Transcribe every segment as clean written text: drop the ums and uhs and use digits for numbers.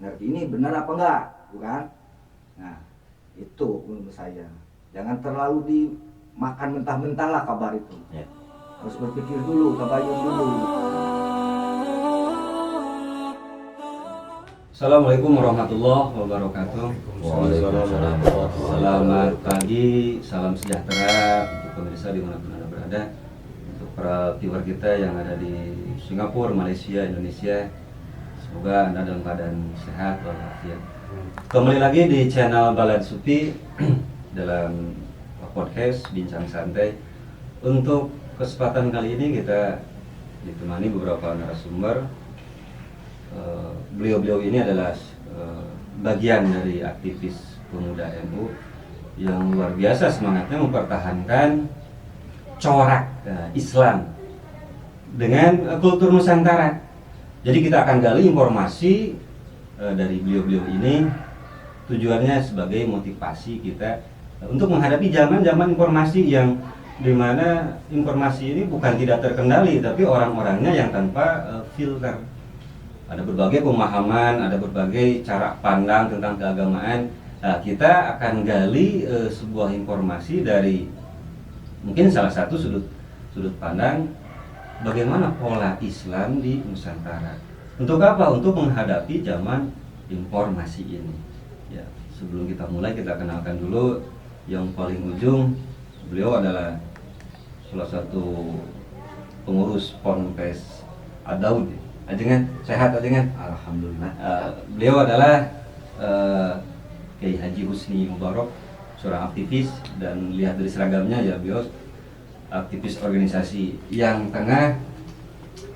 ngerti ini benar apa enggak, bukan? Nah, itu menurut saya. Jangan terlalu dimakan mentah-mentah lah kabar itu. Ya. Harus berpikir dulu, tabayun dulu. Assalamualaikum warahmatullahi wabarakatuh. Waalaikumsalam. Selamat pagi, salam sejahtera untuk pemirsa dimanapun Anda berada. Untuk para viewer kita yang ada di Singapura, Malaysia, Indonesia, semoga Anda dalam keadaan sehat walafiat. Kembali lagi di channel Balad Sufi dalam podcast Bincang Santai. Untuk kesempatan kali ini kita ditemani beberapa narasumber. Beliau-beliau ini adalah bagian dari aktivis pemuda NU yang luar biasa semangatnya mempertahankan corak Islam dengan kultur Nusantara. Jadi kita akan gali informasi dari beliau-beliau ini, tujuannya sebagai motivasi kita untuk menghadapi zaman-zaman informasi yang dimana informasi ini bukan tidak terkendali, tapi orang-orangnya yang tanpa filter. Ada berbagai pemahaman, ada berbagai cara pandang tentang keagamaan. Nah, kita akan gali sebuah informasi dari mungkin salah satu sudut pandang bagaimana pola Islam di Nusantara. Untuk apa? Untuk menghadapi zaman informasi ini. Ya, sebelum kita mulai kita kenalkan dulu yang paling ujung. Beliau adalah salah satu pengurus Ponpes Adaud. Ajengan, sehat ajengan? Alhamdulillah. Beliau adalah Kiai Haji Husni Mubarak, seorang aktivis, dan lihat dari seragamnya ya beliau aktivis organisasi yang tengah.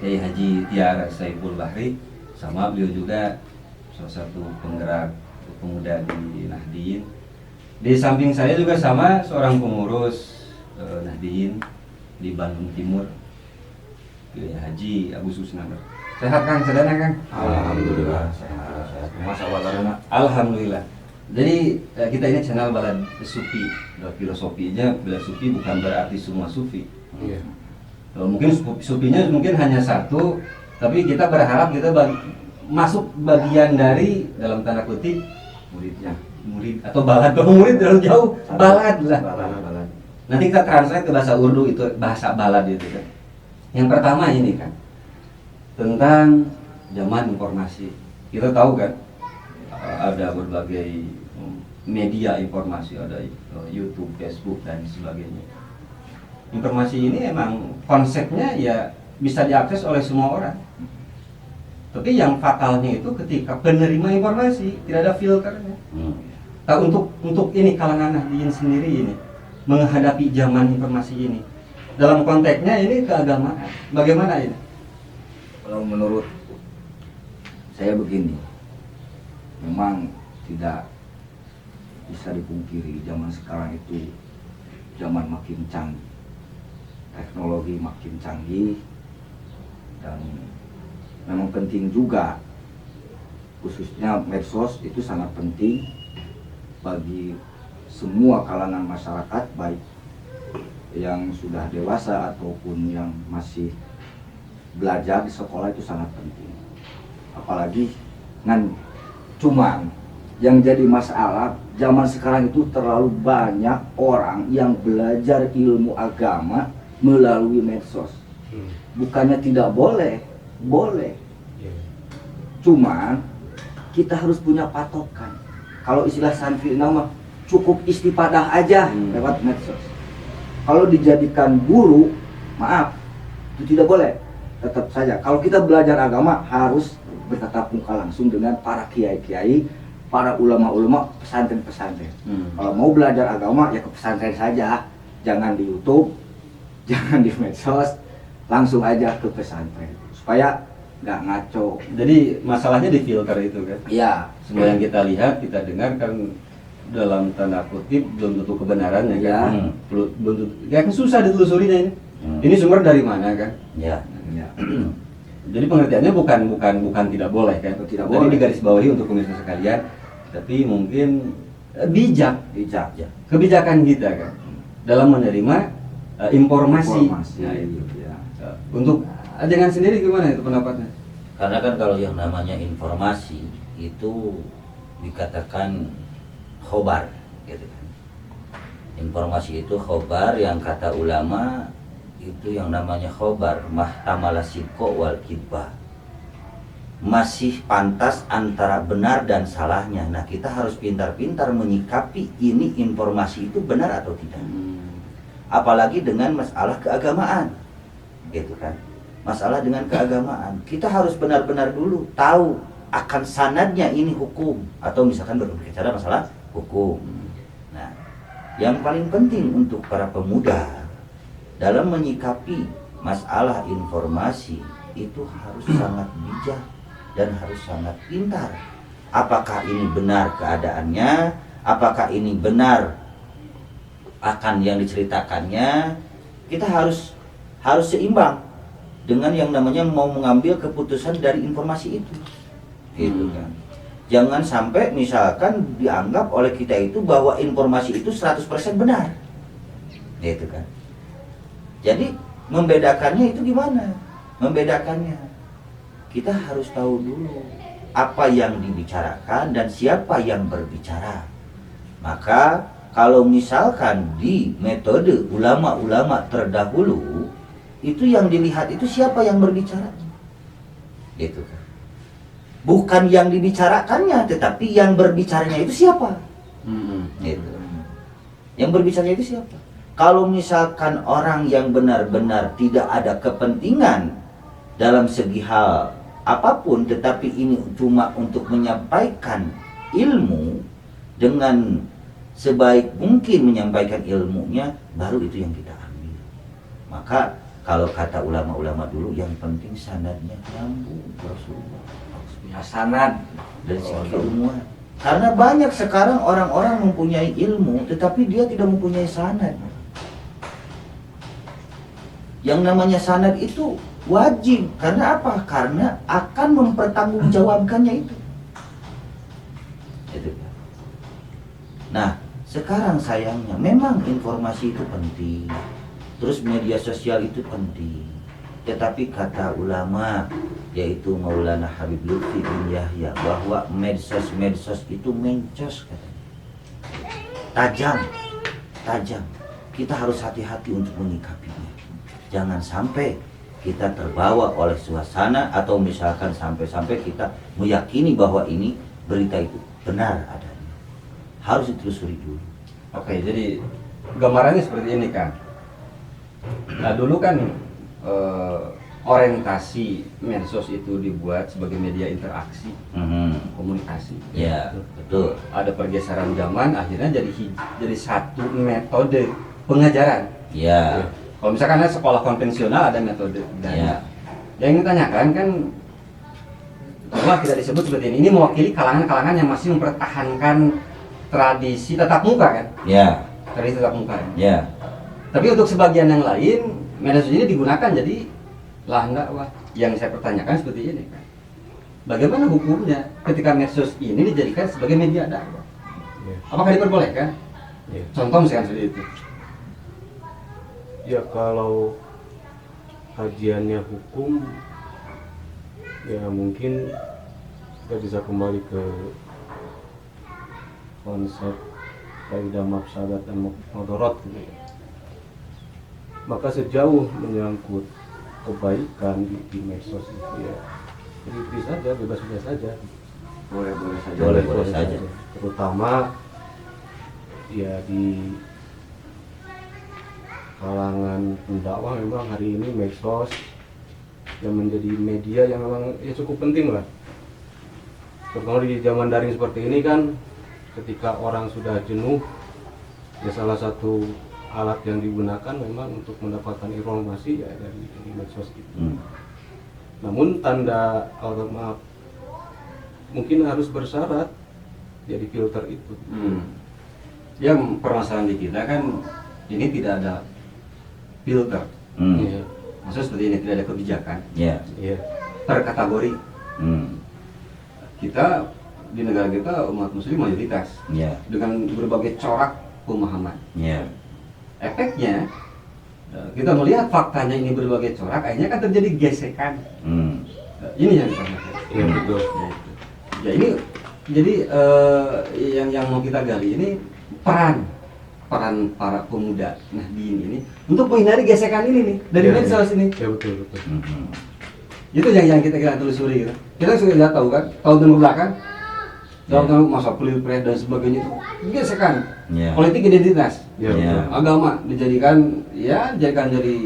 Kiai Haji Tiara Saiful Bahri, sama beliau juga salah satu penggerak pemuda di Nahdien. Di samping saya juga sama seorang pengurus Nahdien di Bandung Timur, Kiai Haji Agus Susnandar. Sehat Kang, sedana Kang? Alhamdulillah sehat. Masa walana. Alhamdulillah. Jadi kita ini channel Balad Sufi. Filosofinya Balad Sufi bukan berarti semua sufi. Iya. Mungkin sufinya mungkin hanya satu, tapi kita berharap kita masuk bagian dari dalam tanda kutip Muridnya. murid atau balad. Kalau murid terlalu jauh, balad lah. Balad. Nanti kita translate ke bahasa Urdu, itu bahasa balad itu kan. Yang pertama ini kan tentang zaman informasi. Kita tahu kan ada berbagai media informasi, ada YouTube, Facebook dan sebagainya. Informasi ini emang konsepnya ya bisa diakses oleh semua orang. Tapi yang fatalnya itu ketika penerima informasi tidak ada filternya. Nah, untuk ini kalangan Nahdien sendiri ini menghadapi zaman informasi ini. Dalam konteksnya ini keagamaan. Bagaimana ini? Kalau menurut saya begini, memang tidak bisa dipungkiri zaman sekarang itu zaman makin canggih, teknologi makin canggih, dan memang penting juga, khususnya medsos itu sangat penting bagi semua kalangan masyarakat, baik yang sudah dewasa ataupun yang masih belajar di sekolah itu sangat penting. Apalagi cuman yang jadi masalah zaman sekarang itu terlalu banyak orang yang belajar ilmu agama melalui medsos. Bukannya tidak boleh, boleh. Cuman kita harus punya patokan. Kalau istilah santri nama cukup istifadah aja lewat medsos. Kalau dijadikan guru, maaf, itu tidak boleh. Tetap saja kalau kita belajar agama harus bertatap muka langsung dengan para kiai-kiai, para ulama-ulama, pesantren-pesantren. Kalau mau belajar agama ya ke pesantren saja, jangan di YouTube, jangan di medsos, langsung aja ke pesantren supaya nggak ngaco. Jadi masalahnya di filter itu kan? Iya. Semua yang kita lihat, kita dengar kan dalam tanda kutip belum tentu kebenarannya kan? Belum tentu, ya kan susah ditelusurinya ini. Ini sumber dari mana kan? Ya. Ya. Jadi pengertiannya bukan tidak boleh kan? Tidak Tadi boleh. digarisbawahi untuk pemirsa sekalian, tapi mungkin bijak Ya. kebijakan kita kan dalam menerima informasi. Nah, itu. Ya. Untuk dengan sendiri gimana itu pendapatnya? Karena kan kalau yang namanya informasi itu dikatakan khobar, gitu kan. Informasi itu khobar, yang kata ulama itu yang namanya khobar mahtamala sidqa wal kidbah, masih pantas antara benar dan salahnya. Nah, kita harus pintar-pintar menyikapi ini informasi itu benar atau tidak. Apalagi dengan masalah keagamaan, gitu kan. Masalah dengan keagamaan, kita harus benar-benar dulu tahu akan sanadnya ini hukum, atau misalkan berbicara masalah hukum. Nah, yang paling penting untuk para pemuda dalam menyikapi masalah informasi itu harus sangat bijak dan harus sangat pintar. Apakah ini benar keadaannya? Apakah ini benar akan yang diceritakannya? Kita harus seimbang dengan yang namanya mau mengambil keputusan dari informasi itu, gitu kan. Jangan sampai misalkan dianggap oleh kita itu bahwa informasi itu 100% benar, gitu kan. Jadi membedakannya itu gimana? Membedakannya, kita harus tahu dulu apa yang dibicarakan dan siapa yang berbicara. Maka kalau misalkan di metode ulama-ulama terdahulu, itu yang dilihat itu siapa yang berbicara, gitu kan. Bukan yang dibicarakannya, tetapi yang berbicaranya itu siapa, gitu. Yang berbicaranya itu siapa? Kalau misalkan orang yang benar-benar tidak ada kepentingan dalam segi hal apapun, tetapi ini cuma untuk menyampaikan ilmu dengan sebaik mungkin menyampaikan ilmunya, baru itu yang kita ambil. Maka kalau kata ulama-ulama dulu, yang penting sanadnya nyambung Rasulullah. Ya, sanad Dari segi keilmuan. Karena banyak sekarang orang-orang mempunyai ilmu, tetapi dia tidak mempunyai sanad. Yang namanya sanad itu wajib. Karena apa? Karena akan mempertanggungjawabkannya itu. Nah, sekarang sayangnya memang informasi itu penting. Terus media sosial itu penting. Tetapi kata ulama, yaitu Maulana Habib Lutfi bin Yahya, bahwa medsos itu mencos, katanya. Tajam. Kita harus hati-hati untuk menyikapinya. Jangan sampai kita terbawa oleh suasana, atau misalkan sampai kita meyakini bahwa ini berita itu benar adanya. Harus ditelusuri dulu. Oke, jadi gambarannya seperti ini, Kang. Nah, dulu kan orientasi medsos itu dibuat sebagai media interaksi, komunikasi. Ya, betul. Ada pergeseran zaman, akhirnya jadi satu metode pengajaran. Ya. Kalau misalkan ada sekolah konvensional, ada metode dan yang ditanyakan kan, bahwa tidak disebut seperti ini mewakili kalangan-kalangan yang masih mempertahankan tradisi tatap muka kan? Ya. Tradisi tatap muka. Ya. Tapi untuk sebagian yang lain, medsos ini digunakan jadi lahan dakwah. Yang saya pertanyakan seperti ini kan, bagaimana hukumnya ketika medsos ini dijadikan sebagai media dakwah? Apakah diperbolehkan? Contoh misalkan seperti itu. Ya, kalau kajiannya hukum, ya mungkin kita bisa kembali ke konsep kaidah mafsadat dan mudarat gitu ya. Maka sejauh menyangkut kebaikan di medsos itu ya free saja, bebas saja. Boleh saja. Terutama ya di kalangan pendakwah, memang hari ini medsos yang menjadi media yang memang ya cukup penting lah. Terutama di zaman daring seperti ini kan, ketika orang sudah jenuh, ya salah satu alat yang digunakan memang untuk mendapatkan informasi ya dari medsos itu. Namun tanda maaf, mungkin harus bersyarat jadi filter itu. Yang permasalahan di kita kan, ini tidak ada filter. Iya. Maksudnya seperti ini, tidak ada kebijakan. Iya. Per kategori. Kita di negara kita umat muslim mayoritas. Dengan berbagai corak pemahaman. Efeknya kita melihat faktanya ini berbagai corak, akhirnya kan terjadi gesekan. Ini yang ditanyakan. Iya, betul. Ya ini jadi yang mau kita gali ini peran para pemuda Nahdien ini untuk menghindari gesekan ini nih dari Ya, medsos ini. Ya betul betul. Itu yang kita telusuri gitu. Kita sudah lihat tahu kan tahun belakang dalam masa pilpres dan sebagainya itu gesekan Ya. politik identitas, Ya, Ya. betul. agama dijadikan jadi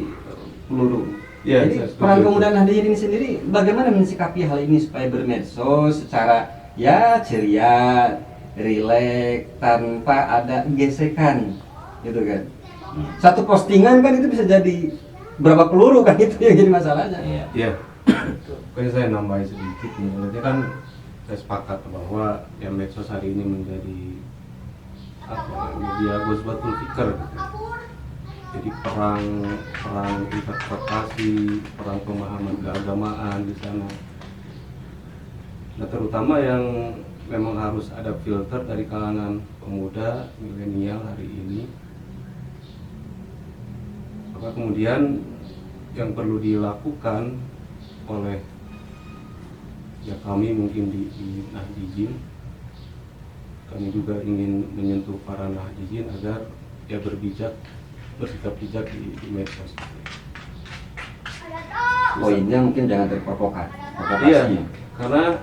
peluru. Ya, Jadi saya setuju. peran pemuda Nahdien ini sendiri bagaimana mensikapi hal ini supaya bermedsos secara ya ceria, rileks tanpa ada gesekan, gitu kan? Satu postingan kan itu bisa jadi berapa peluru kan itu yang jadi masalahnya. Iya. Iya. Pokoknya saya nambahin sedikit nih. Maksudnya kan saya sepakat bahwa yang medsos hari ini menjadi media ghosbatul fikr gitu. Jadi perang interpretasi, perang pemahaman keagamaan di sana. Nah, terutama yang memang harus ada filter dari kalangan pemuda milenial hari ini. Maka kemudian yang perlu dilakukan oleh ya kami mungkin di Nahdijin, kami juga ingin menyentuh para Nahdijin agar ya bersikap bijak di medsos. Poinnya mungkin jangan terprovokasi. Iya, karena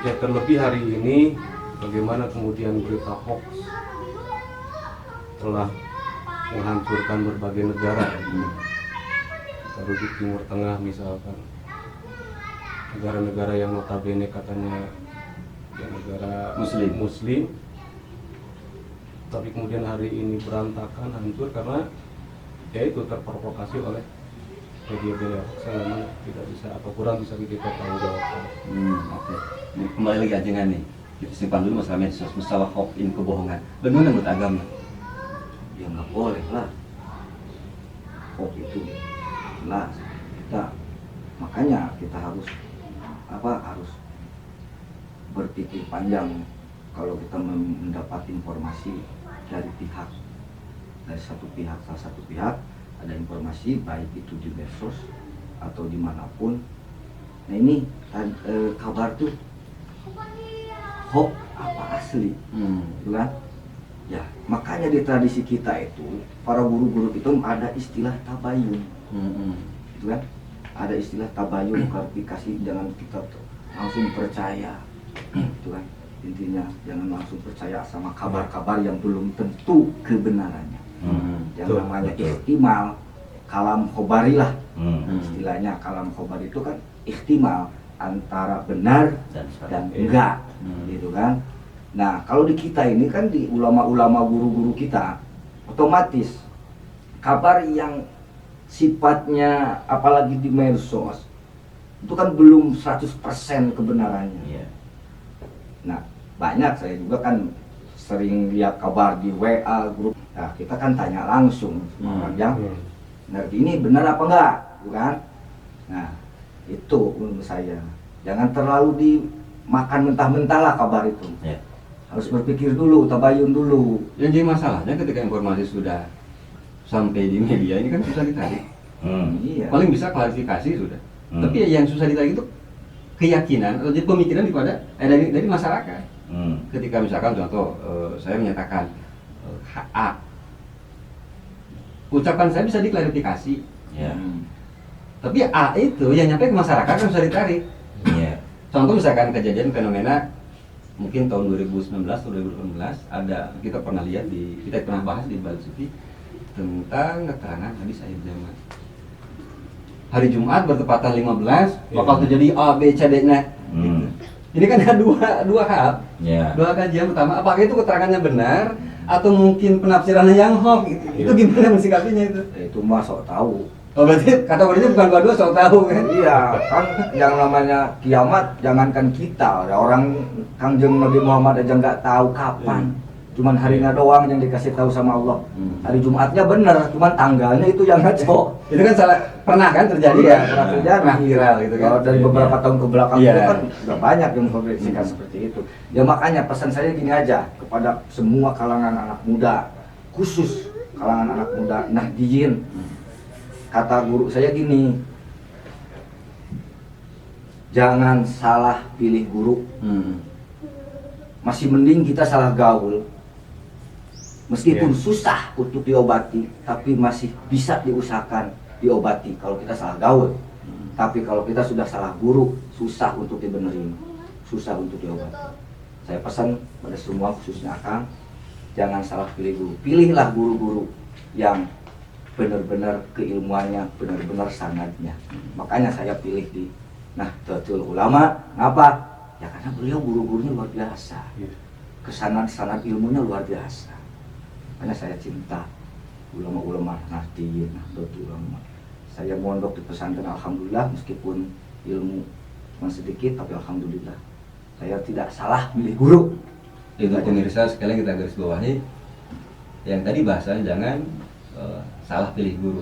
ya terlebih hari ini bagaimana kemudian berita hoax telah menghancurkan berbagai negara. Kita rujuk Timur Tengah misalkan, negara-negara yang notabene katanya ya negara Muslim, tapi kemudian hari ini berantakan, hancur karena ya itu terprovokasi oleh media-media hoax yang memang tidak bisa atau kurang bisa kita tanggung jawabkan. Oke. Ini kembali lagi ajengan nih. Kita simpan dulu masalah medsos, masalah hoax ini kebohongan. Bagaimana menurut agama? Ya nggak boleh lah. Hoax itu jelas. Makanya kita harus berpikir panjang kalau kita mendapat informasi dari salah satu pihak ada informasi baik itu di medsos atau dimanapun. Nah ini kabar tuh hoax apa asli, gitu kan? Ya makanya di tradisi kita itu para guru-guru itu ada istilah tabayun, gitu kan? Ada istilah tabayun, klarifikasi, jangan kita langsung percaya, gitu kan? Intinya jangan langsung percaya sama kabar-kabar yang belum tentu kebenarannya. Yang Betul, namanya betul. ihtimal, kalam khobari lah. Hmm. Istilahnya kalam khobar itu kan ihtimal antara benar dan enggak, gitu kan. Nah kalau di kita ini kan di ulama-ulama guru-guru kita otomatis kabar yang sifatnya apalagi di medsos itu kan belum 100% kebenarannya. Iya. Nah banyak saya juga kan sering lihat kabar di WA grup. Nah kita kan tanya langsung sama orang yang nah ini benar apa enggak, bukan? Nah itu menurut saya jangan terlalu dimakan mentah-mentah lah kabar itu. Iya. Harus berpikir dulu, tabayun dulu. Yang jadi masalahnya ketika informasi sudah sampai di media ini kan susah ditarik. Iya. Paling bisa klarifikasi sudah. Hmm. Tapi yang susah ditarik itu keyakinan atau jadi pemikiran dari masyarakat. Ketika misalkan contoh saya menyatakan A, ucapan saya bisa diklarifikasi. Iya. Tapi A itu yang nyampe ke masyarakat kan susah ditarik. Iya. Contoh misalkan kejadian fenomena mungkin tahun 2019 atau 2018 ada kita pernah lihat kita pernah bahas di Bal Sufi tentang keterangan hadis akhir zaman. Hari Jumat bertepatan 15 bakal terjadi A, B, C, D, N. Ini kan ada dua hal. Iya. Dua kajian pertama, apakah itu keterangannya benar atau mungkin penafsirannya yang hoax gitu. Itu gimana mensikapinya itu? Itu mah sok tahu. Oh berarti kategorinya bukan dua sok tahu kan? Iya, kan yang namanya kiamat jangankan kita, ada orang Kangjeng Nabi Muhammad aja nggak tahu kapan. Cuman harinya doang yang dikasih tahu sama Allah. Hari Jumatnya bener, cuman tanggalnya itu yang ngaco. Itu kan salah pernah kan terjadi ya? Pernah terjadi. Pernah viral gitu kan? Kalau dari beberapa tahun ke belakang Iya. itu kan udah banyak yang memprediksikan seperti itu. Ya makanya pesan saya gini aja kepada semua kalangan anak muda, khusus kalangan anak muda Nahdijin. Kata guru saya gini, jangan salah pilih guru. Hmm. Masih mending kita salah gaul. Meskipun Iya. susah untuk diobati, tapi masih bisa diusahakan diobati kalau kita salah gaul. Tapi kalau kita sudah salah guru, susah untuk dibenerin, susah untuk diobati. Saya pesan pada semua, khususnya Akang, jangan salah pilih guru. Pilihlah guru-guru yang benar-benar keilmuannya, benar-benar sanadnya. Makanya saya pilih di Nahdlatul Ulama. Kenapa? Ya karena beliau guru-gurunya luar biasa. Iya. Kesanad-sanad ilmunya luar biasa. Makanya saya cinta ulama-ulama Nahdliyin, Nahdlatul Ulama. Saya mondok di pesantren, alhamdulillah, meskipun ilmu cuma sedikit, tapi alhamdulillah saya tidak salah milih guru. Itu pemirsa sekalian kita garis bawahi. Yang tadi bahasanya jangan salah pilih guru.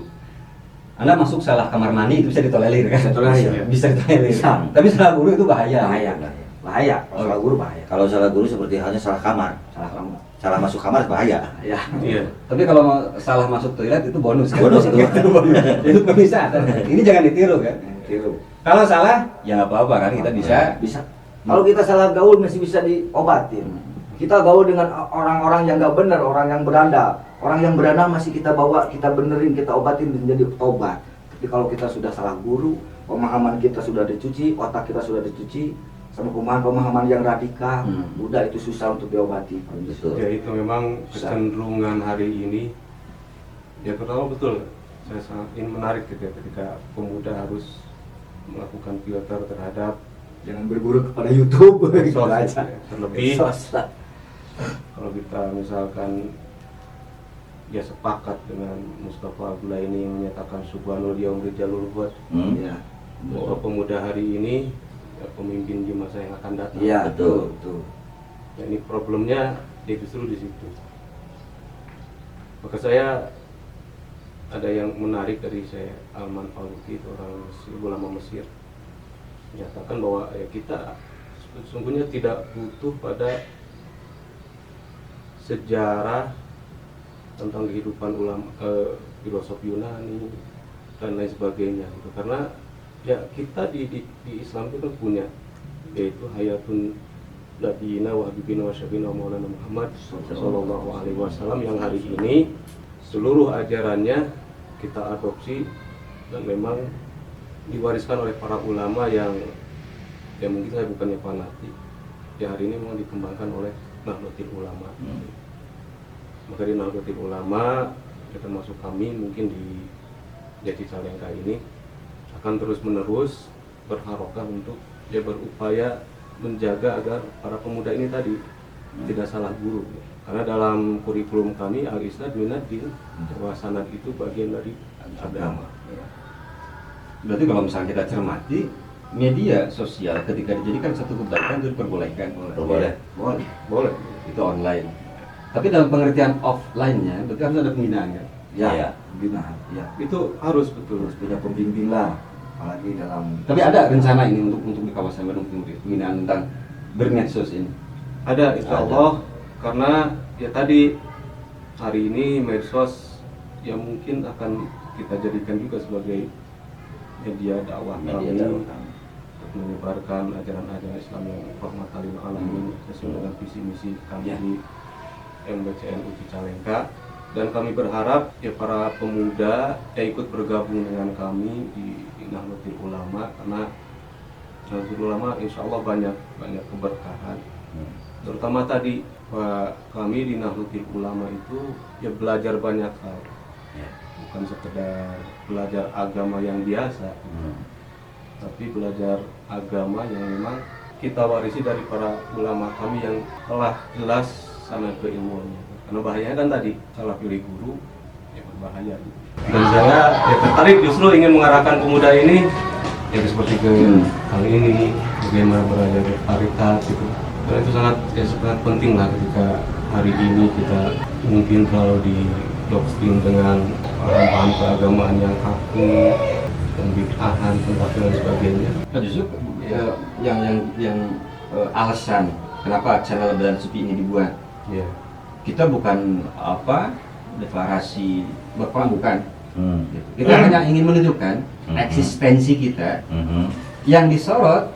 Anda masuk salah kamar mandi itu bisa ditolerir kan? Bisa ditolerir. Bisa ditolerir. Bisa. Tapi salah guru itu bahaya. Bahaya. Kalau salah guru bahaya. Kalau salah guru seperti halnya salah kamar. Salah kamu. Salah masuk kamar bahaya. Ya. Iya. Tapi kalau salah masuk toilet itu bonus. Kan? Bonus itu. Itu pemirsa. Ini jangan ditiru kan? Tiru. Kalau salah ya nggak apa-apa kan kita bisa. Bisa. Kalau kita salah gaul masih bisa diobatin. Kita gaul dengan orang-orang yang nggak benar, orang yang beranda. Orang yang beranda masih kita bawa, kita benerin, kita obatin menjadi tobat. Tapi kalau kita sudah salah guru, pemahaman kita sudah dicuci, otak kita sudah dicuci, sama pemahaman yang radikal, udah itu susah untuk diobati. Betul. Ya itu memang kecenderungan hari ini. Ya pertama betul, saya sangat ingin menarik gitu ya, ketika pemuda harus melakukan filter terhadap Jangan berguru kepada YouTube, gitu medsos, aja. ya. Terlebih Medsos. kalau kita misalkan ya sepakat dengan Mustafa Abdullah ini yang menyatakan subhanul yaum rijalul buat Ya, bahwa pemuda hari ini ya, pemimpin di masa yang akan datang. iya, Betul. betul. Ya, ini problemnya ya justru di situ. Maka saya ada yang menarik dari saya, Alman Faruqi, itu orang ulama Mesir, menyatakan bahwa ya kita sesungguhnya tidak butuh pada sejarah tentang kehidupan ulama, filosofi Yunani dan lain sebagainya gitu. Karena ya kita di Islam itu kan punya, yaitu hayatun Nabiyina wa habibina wa syabina wa maulana Muhammad sallallahu alaihi wasallam, yang hari ini seluruh ajarannya kita adopsi dan memang diwariskan oleh para ulama yang mungkin saya bukannya fanatik, ya hari ini memang dikembangkan oleh Nahdlatul Ulama. Maka di Nahdlatul Ulama, ya termasuk kami mungkin di Cicalengka ini akan terus menerus berharokah untuk ya berupaya menjaga agar para pemuda ini tadi tidak salah guru. Karena dalam kurikulum kami al-isnad minad din, bahwa sanad itu bagian dari agama. Berarti kalau misalnya kita cermati, media sosial ketika dijadikan satu kebaikan itu diperbolehkan. Boleh. Boleh. Itu online. Tapi dalam pengertian offline-nya, berarti harus ada pembinaan kan? Ya, Iya. pembinaan. Ya. Itu harus betul. Terus punya pembimbing lah, apalagi dalam. Tapi ada rencana ini untuk di kawasan Bandung Timur, pembinaan tentang bermedsos ini. Ada, insya Allah. Karena ya tadi hari ini medsos yang mungkin akan kita jadikan juga sebagai media dakwah Media kami dakwah. untuk menyebarkan ajaran-ajaran Islam yang rahmatan lil alamin sesuai dengan visi misi kami Ya. di MBCNU Cicalengka. Dan kami berharap ya para pemuda ikut bergabung dengan kami di Nahdlatul Ulama, karena Nahdlatul Ulama insya Allah banyak keberkahan. Terutama tadi kami di Nahdlatul Ulama itu ya belajar banyak hal, bukan sekedar belajar agama yang biasa, tapi belajar agama yang memang kita warisi dari para ulama kami yang telah jelas sanad keilmuannya. Karena bahayanya kan tadi salah pilih guru ya berbahaya. Dan saya ya tertarik justru ingin mengarahkan pemuda ini ya seperti ke hal ini, bagaimana belajar tarikat gitu. Dan itu sangat penting lah ketika hari ini kita mungkin kalau di doktrin dengan paham-paham keagamaan yang kaku dan bid'ahan, tentang dan sebagainya. Nah, justru yang alasan kenapa channel Belan Supi ini dibuat, Ya. kita bukan deklarasi berperang, bukan. Kita hanya ingin menunjukkan eksistensi kita yang disorot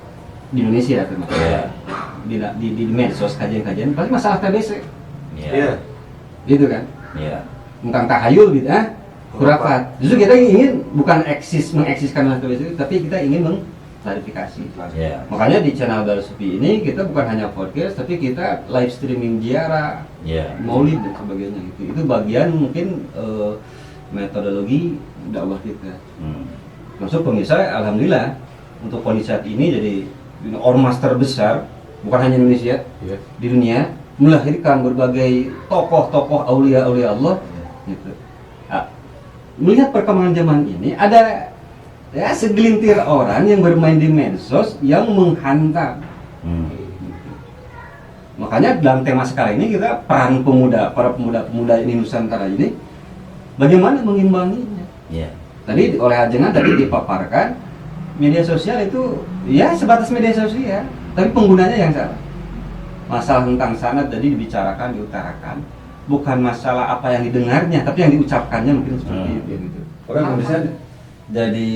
di Indonesia termasuk Iya. di medsos kajian-kajian pasti masalah TBC Iya. gitu kan, Iya. tentang tahayul gitu khurafat. Justru kita ingin bukan mengeksiskan masalah TBC, tapi kita ingin mengklarifikasi. Iya. Makanya di channel Darussufi ini kita bukan hanya podcast, tapi kita live streaming ziarah, Iya. maulid dan sebagainya gitu. Itu bagian mungkin metodologi dakwah kita. Masuk pemirsa, alhamdulillah untuk kondisi saat ini jadi ormas terbesar bukan hanya Indonesia Iya. di dunia, melahirkan berbagai tokoh-tokoh aulia-aulia Allah gitu. Nah, melihat perkembangan zaman ini ada ya segelintir orang yang bermain di medsos yang menghantam. Makanya dalam tema sekarang ini kita peran para pemuda ini Nusantara ini bagaimana mengimbanginya. Iya. Tadi oleh Ajengan tadi dipaparkan media sosial itu ya sebatas media sosial, tapi penggunanya yang salah. Masalah tentang sanad jadi dibicarakan, diutarakan, bukan masalah apa yang didengarnya, tapi yang diucapkannya mungkin seperti itu gitu. Oke, pemirsa, jadi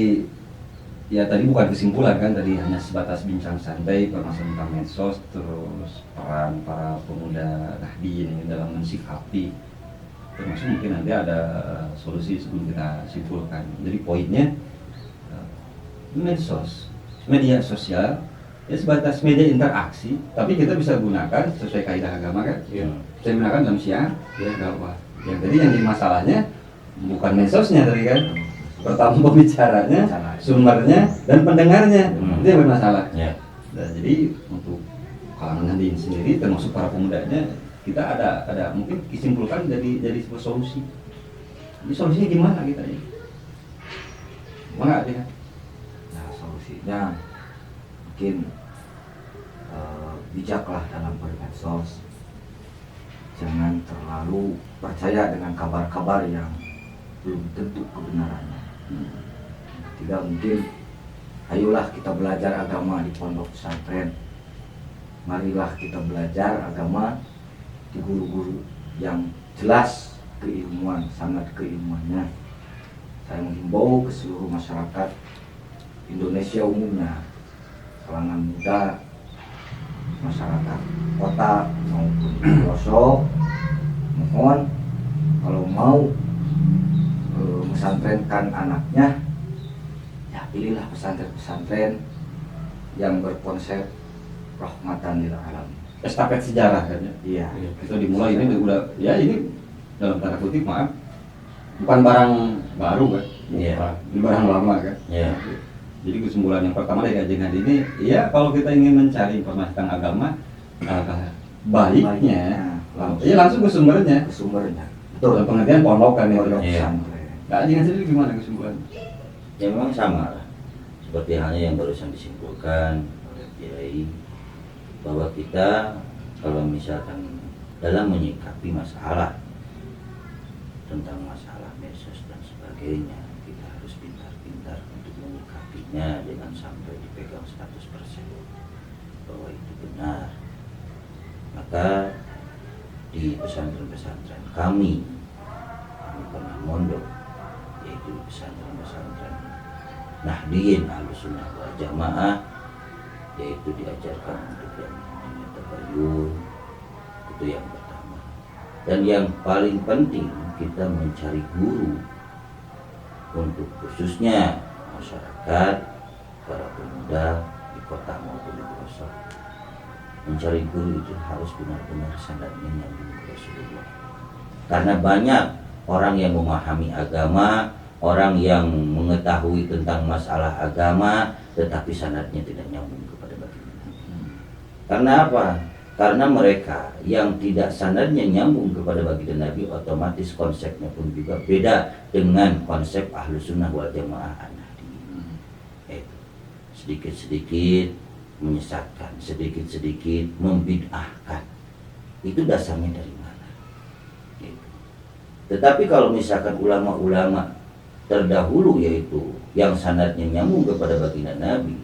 ya tadi bukan kesimpulan kan, tadi hanya sebatas bincang santai permasalahan tentang medsos, terus peran para pemuda Nahdien ini dalam mensikapi, termasuk mungkin nanti ada solusi sebelum kita simpulkan. Jadi poinnya medsos, media sosial ya sebatas media interaksi, tapi kita bisa gunakan sesuai kaidah agama kan. Iya. Saya gunakan dalam syiar ya dakwah. Yang tadi yang jadi masalahnya bukan medsosnya tadi kan, pertama pembicaranya, sumbernya dan pendengarnya itu yang bermasalah. Iya. Nah, jadi untuk kalangan Nahdien sendiri termasuk para pemudanya kita ada mungkin disimpulkan dari sebuah solusi. Ini solusinya gimana kita ini? Mana ada? Nah, solusinya mungkin bijaklah dalam bermedsos. Jangan terlalu percaya dengan kabar-kabar yang belum tentu kebenarannya. Ketiga, mungkin ayolah kita belajar agama di pondok pesantren. Marilah kita belajar agama di guru-guru yang jelas keilmuan, sangat keilmuannya. Saya menghimbau ke seluruh masyarakat Indonesia umumnya, kalangan muda, masyarakat kota maupun pelosok, mohon kalau mau pesantrenkan anaknya, ya pilihlah pesantren-pesantren yang berkonsep rahmatan lil alamin. Estafet sejarah kan ya. Iya. Kita dimulai ini udah ya ini dalam tanda kutip maaf bukan barang baru kan. Iya. Ini barang lama kan. Iya. Jadi kesimpulan yang pertama dari kajian hari ini, ya kalau kita ingin mencari informasi tentang agama, alangkah baiknya langsung ke sumbernya. Ke sumbernya. Dalam pengertian pondokan itu. Pondok Iya. pesantren. Kajian sendiri gimana kesimpulannya? Ya memang sama lah. Seperti halnya yang barusan disimpulkan oleh Kiai, bahwa kita kalau misalkan dalam menyikapi masalah tentang masalah medsos dan sebagainya, kita harus pintar-pintar untuk menyikapinya dengan sampai dipegang 100% bahwa itu benar. Maka di pesantren-pesantren kami pernah mondok, yaitu pesantren-pesantren Nahdien Ahlussunnah wal Jamaah, yaitu diajarkan untuk yang namanya tabayun, itu yang pertama. Dan yang paling penting kita mencari guru untuk khususnya masyarakat, para pemuda di kota maupun di pelosok. Mencari guru itu harus benar-benar sanadnya nyambung ke Rasulullah. Karena banyak orang yang memahami agama, orang yang mengetahui tentang masalah agama, tetapi sanadnya tidak nyambung kepada baginda. Karena apa? Karena mereka yang tidak sanadnya nyambung kepada baginda Nabi, otomatis konsepnya pun juga beda dengan konsep Ahlussunnah wal Jamaah An-Nahdien. Itu sedikit-sedikit menyesatkan, sedikit-sedikit membid'ahkan. Itu dasarnya dari mana? Gitu. Tetapi kalau misalkan ulama-ulama terdahulu, yaitu yang sanadnya nyambung kepada baginda Nabi,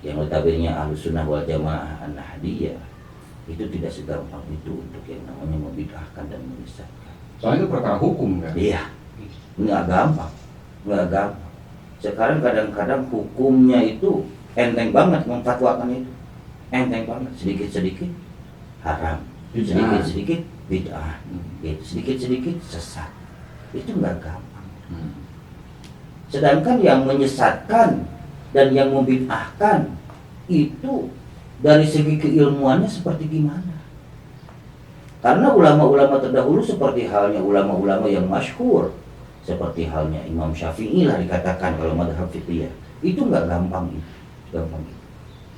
yang notabene Ahlussunnah wal Jamaah An-Nahdiyah, itu tidak segampang itu untuk yang namanya membid'ahkan dan menyesatkan. Soalnya itu perkara hukum kan. Iya, nggak gampang, nggak gampang. Sekarang kadang-kadang hukumnya itu enteng banget memfatwakan itu, enteng banget, sedikit-sedikit haram, sedikit-sedikit bid'ah, gitu. Sedikit-sedikit sesat, itu nggak gampang. Sedangkan yang menyesatkan dan yang membid'ahkan itu dari segi keilmuannya seperti gimana? Karena ulama-ulama terdahulu seperti halnya ulama-ulama yang masyhur, seperti halnya Imam Syafi'i lah dikatakan kalau madhab fiqhiyah, itu nggak gampang itu, gampang itu.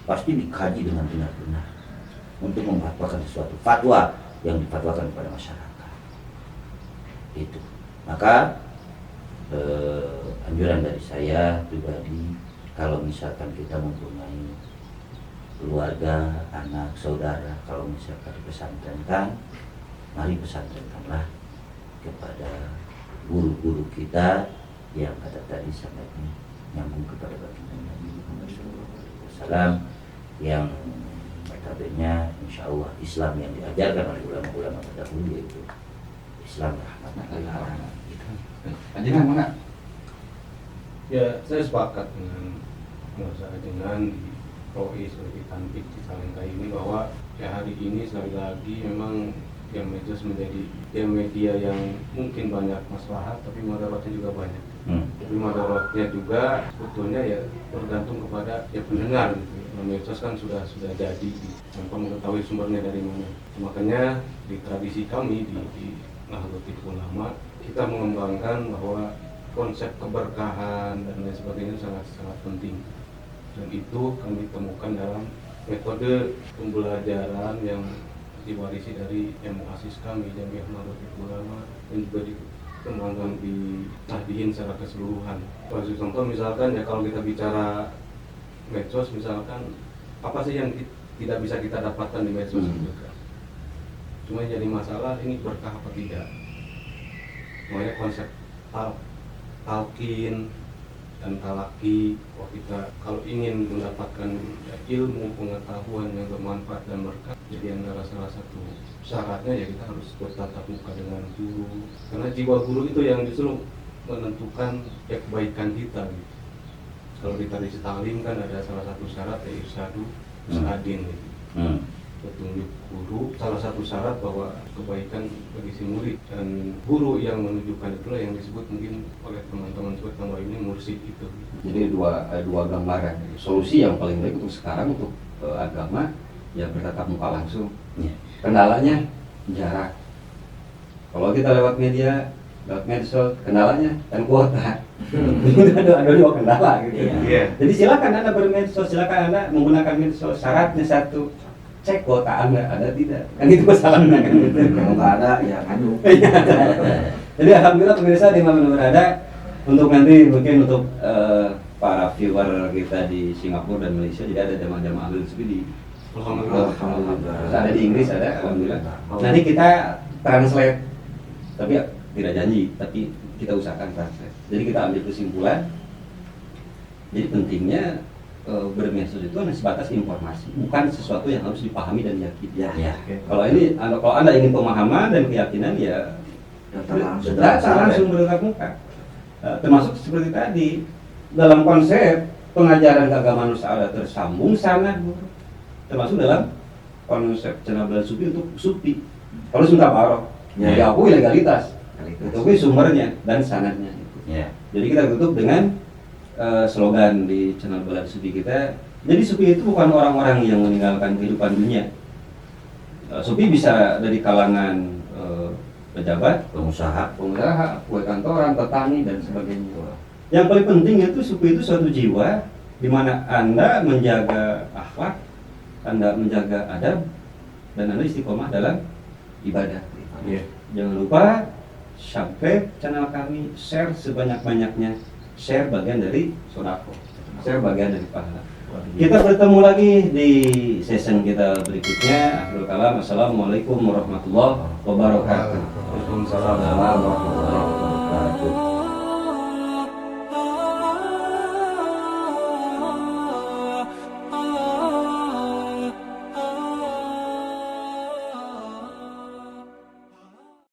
Pasti dikaji dengan benar-benar untuk memfatwakan sesuatu fatwa yang difatwakan kepada masyarakat. Itu. Maka anjuran dari saya pribadi, kalau misalkan kita mempunyai keluarga, anak, saudara, kalau misalkan dipesantrenkan, mari pesantrenkanlah kepada guru-guru kita yang kata tadi sangat nyambung kepada baginda Nabi Muhammad SAW, yang notabene insya Allah Islam yang diajarkan oleh ulama-ulama terdahulu, yaitu Islam rahmatan lil alamin. Ajengan mana? Ya, saya sepakat dengan di Roi sebagai Tanpik di Salengka ini, bahwa ya hari ini sekali lagi memang yang medsos menjadi media yang mungkin banyak maslahat, tapi madaratnya juga banyak. Tapi madaratnya juga sebetulnya ya tergantung kepada ya pendengar gitu. Medsos kan sudah jadi tanpa mengetahui sumbernya dari mana. Makanya di tradisi kami di Nahdlatul Ulama, kita mengembangkan bahwa konsep keberkahan dan lain sebagainya sangat penting. Dan itu kami temukan dalam metode pembelajaran yang diwarisi dari yang muassis kami, Jamiah Nahdlatul Ulama, dan juga dikembangkan di Nahdiyin secara keseluruhan. Sebagai contoh misalkan ya, kalau kita bicara medsos misalkan, apa sih yang tidak bisa kita dapatkan di medsos gitu kan? Cuma jadi masalah ini berkah apa tidak. Makanya konsep talqin dan talaki, bahwa kita kalau ingin mendapatkan ilmu pengetahuan yang bermanfaat dan berkah, jadi antara salah satu syaratnya ya kita harus bertatap muka dengan guru, karena jiwa guru itu yang justru menentukan ya kebaikan kita gitu. Kalau di tradisi taklim kan ada salah satu syarat ya irsadu sadin gitu. Petunjuk guru, salah satu syarat bahwa kebaikan bagi si murid, dan guru yang menunjukkan itulah yang disebut mungkin oleh teman-teman terutama ini mursyid itu. Jadi dua gambaran. Solusi yang paling baik untuk sekarang untuk agama ya bertatap muka langsung. Kendalanya jarak. Kalau kita lewat media, lewat medsos, kendalanya dan kuota. ada dua kendala gitu. Jadi silakan Anda bermedsos, silakan Anda menggunakan medsos. Syaratnya satu, cek kuota Anda ada tidak, kan itu masalahnya kan gitu. Kalau nggak ada ya ngadu. Jadi alhamdulillah pemirsa di mana berada, untuk nanti mungkin untuk para viewer kita di Singapura dan Malaysia, jadi ada jamaah-jamaah Ahlul Sufi di Alhamdulillah. ada di Inggris, ada alhamdulillah. Nanti kita translate, tapi ya, tidak janji, tapi kita usahakan translate. Jadi kita ambil kesimpulan. Jadi pentingnya bermedsos itu hanya sebatas informasi, bukan sesuatu yang harus dipahami dan diyakini. Ya. Kalau anda ingin pemahaman dan keyakinan, ya datang langsung bertatap muka. Termasuk seperti tadi, dalam konsep pengajaran keagamaan Nusantara tersambung sangat, termasuk dalam konsep cenabel sufi untuk sufi harus minta barok, diakui legalitas, diakui sumbernya dan sanadnya. Jadi kita tutup dengan slogan di channel Balad Sufi kita. Jadi Sufi itu bukan orang-orang yang meninggalkan kehidupan dunia. Sufi bisa dari kalangan pejabat, pengusaha, pegawai kantoran, petani dan sebagainya. Yang paling penting itu Sufi itu suatu jiwa di mana Anda menjaga akhlak, Anda menjaga adab, dan Anda istiqomah dalam ibadah. Jangan lupa subscribe channel kami, share sebanyak-banyaknya. Share bagian dari sodako, share bagian dari pahala. Kita bertemu lagi di session kita berikutnya. Akhirul kalam, assalamualaikum warahmatullahi wabarakatuh. Waalaikumsalam warahmatullahi wabarakatuh.